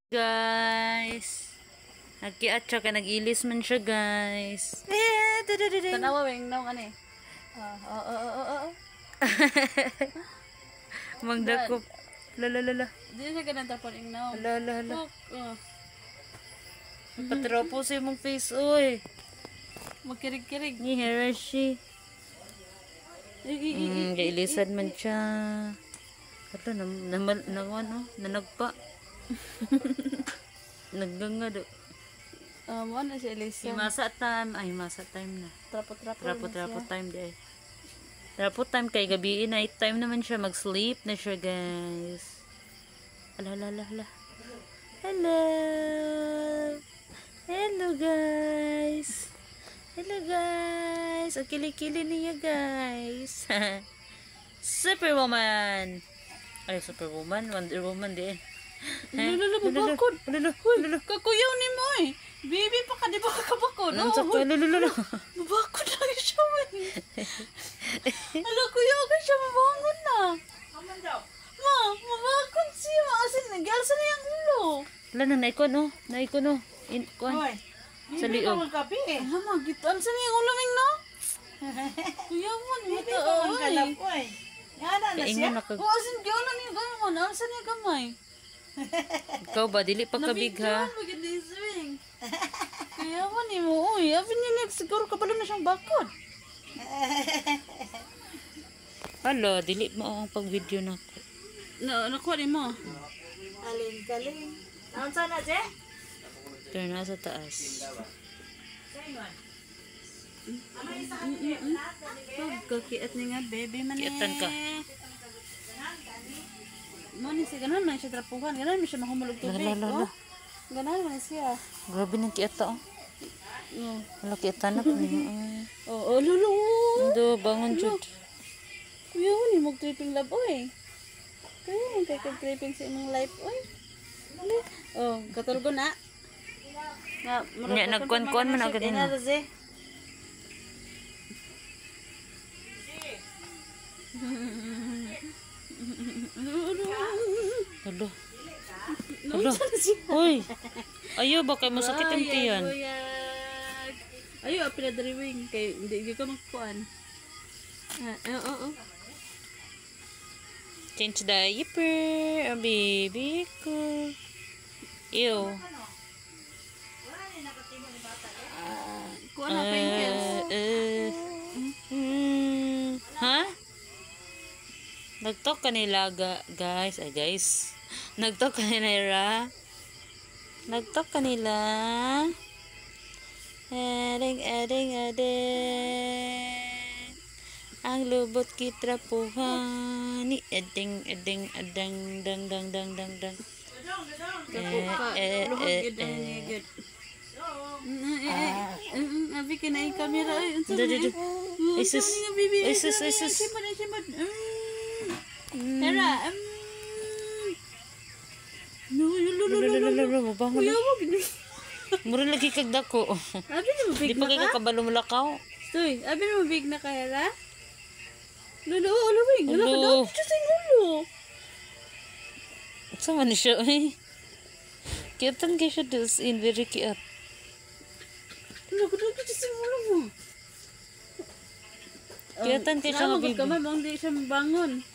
Guys, nagkiatsa ka, nag-ilis man siya, guys. Tanawa wing nang ani. Mangdakop. Lalalala. Di siya ganun tapon ing naw. Lalalala. Patropo sa imong face, oy. Magkirig-kirig. Ni Hirashi. Gailisan man siya. Ito, nanagpa. Nagganga do. Ano si Elisa? Masa time. Ay, masa time na. Trapo Time di ay. Trapo time kay gabi, night time naman siya. Mag-sleep na siya, guys. Ala. Hello. Hello, guys. Ang kili-kili niya, guys. Superwoman. Ay, Superwoman. Wonder Woman di eh. Mabakod. Kakuyaw ni mo eh. Baby pa ka, di ba kakabakod? Mabakod lang siya eh. Ala, kuyaw ka siya, mabangon na. Ma, mabakod siya. Asin, nag-alsa na yung ulo. Wala na, naikon oh. Sa liog. Ala, magitan sa niya yung ulo ming no? Kuyaw mo, nito ay. Kaingon na ka. Asin, kuyaw na niya gamon. Alsa niya gamay. Ikaw ba? Dili pa kabig ha? Kaya man ni mo, uy. Abi niya siguro kabalo na siyang bakod. Hala, dili mo ang pag-video na ko. Nakuha ni mo. Alin. Ang sana, Je? Turn na sa taas. Kakiat ni nga, baby man eh. Kiatan ka. Mo ni siya, ganan man siya trapuhan. Ganan man siya mahumulog tubig. Lala. Ganan man siya. Grabe ng kiata oh. Wala kiata na po niyo. Lulu. Ando, bangon jud. Kuya mo ni mag-tripping lab, oy. Kaya mo kay tripping sa imong life, oy. Katulgo na. Nya nagkuan-kuan man agad Ina mo. Rose. Hala. Uy. Ayo ba kay masakit ang tiyan? Ayo apila diriwing kay hindi ka magkuan. Change diaper, ang baby ko. Ew. Kuan na painkills. Ha? Nagtok kanila guys. Nagtok kanila. Ading. Ang lubot kitrapuhan ni ading. Abi ka na yung camera. Isus. Tara. Mabangon na. Mura lagi kag dako. Abi na Di mabig pa na kay ka? kabalo mulakaw. Stoy, abi na mabig na ka, Hera? Ulawing. Ulo. Ulo. Ulo. Sama ni siya eh. Kiatan kay siya dos in very cute. Ulo sa ulo mo. Kiatan kay siya nga Naamagod ka bibi. man, bang di siya mabangon.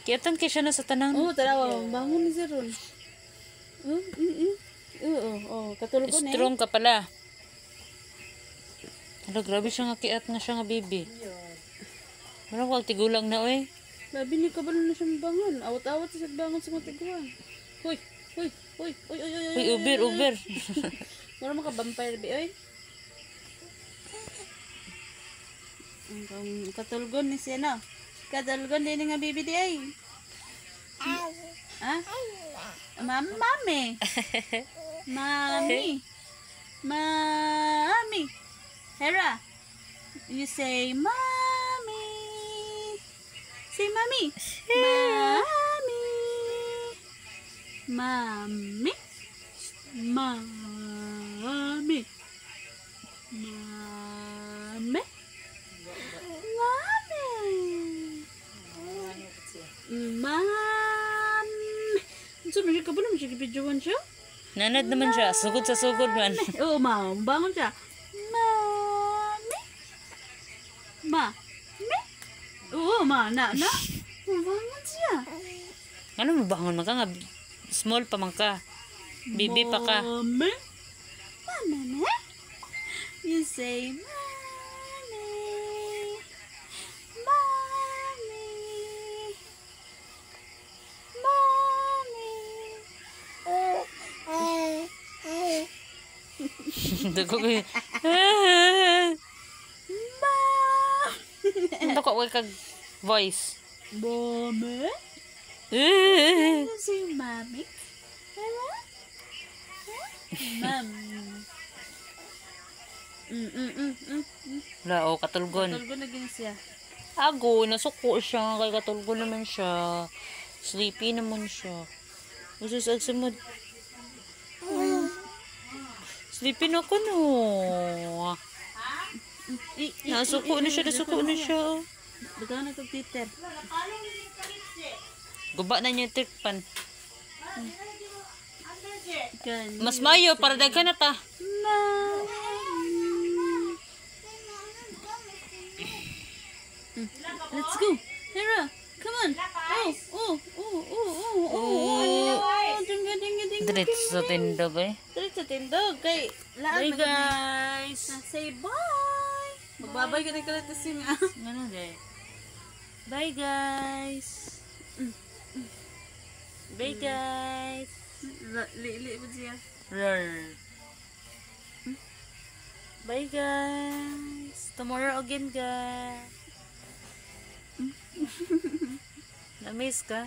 Kiatan kay siya na sa tanan. Tarawa, mabangon ni Zeron. Katulog ko na eh. Strong ka pala. Hala, grabe siya nga kiat nga siya nga baby. Marang wag tigulang na oy. Labi ni kabalo na siya mabangon. Awat-awat siya bangon sa mga tiguan. Hoy. Uy, uber. Mura mo ka vampire bi oy. Ang katulgon ni siya no. Katulgon din nga bibi di ay. Ha? Mami. Hera. You say mommy. Say mommy. Mommy. Unsa man ka ba naman siya gibidyoan siya? Nanad naman siya. Sugod sa sugod man. Oo, ma. Bangon siya. Mami. Ma. Oo, ma. Na. Bangon siya. Ano mo bangon man ka nga? Small pa man ka. Bibi pa ka. Mami. Mami. You say, Mommy. Mommy. Mommy. Dago ko yun. Ito ko kag voice. Mommy. Eh. You say, Mommy. Mom. Wala, o, katulgon. Tulgo na gini siya. Ago, nasuko siya. Kay katulgon naman siya. Sleepy naman siya. Usus agsamod. Sleepy na ko, no. Nasuko na siya, nasuko na siya. Bagaw na ito, Peter. Guba na niya yung tikpan. Kan. Mas mayo, para daghan na ta. Let's go. Hera, come on. Diretso sa tindog eh. Diretso sa tindog. Kay, Bye guys. Say bye. Magbabay ka na kalatasin nga. Ano deh? Bye guys. Bye guys. Li ba siya? Roar. Bye guys. Tomorrow again guys. Na-miss ka?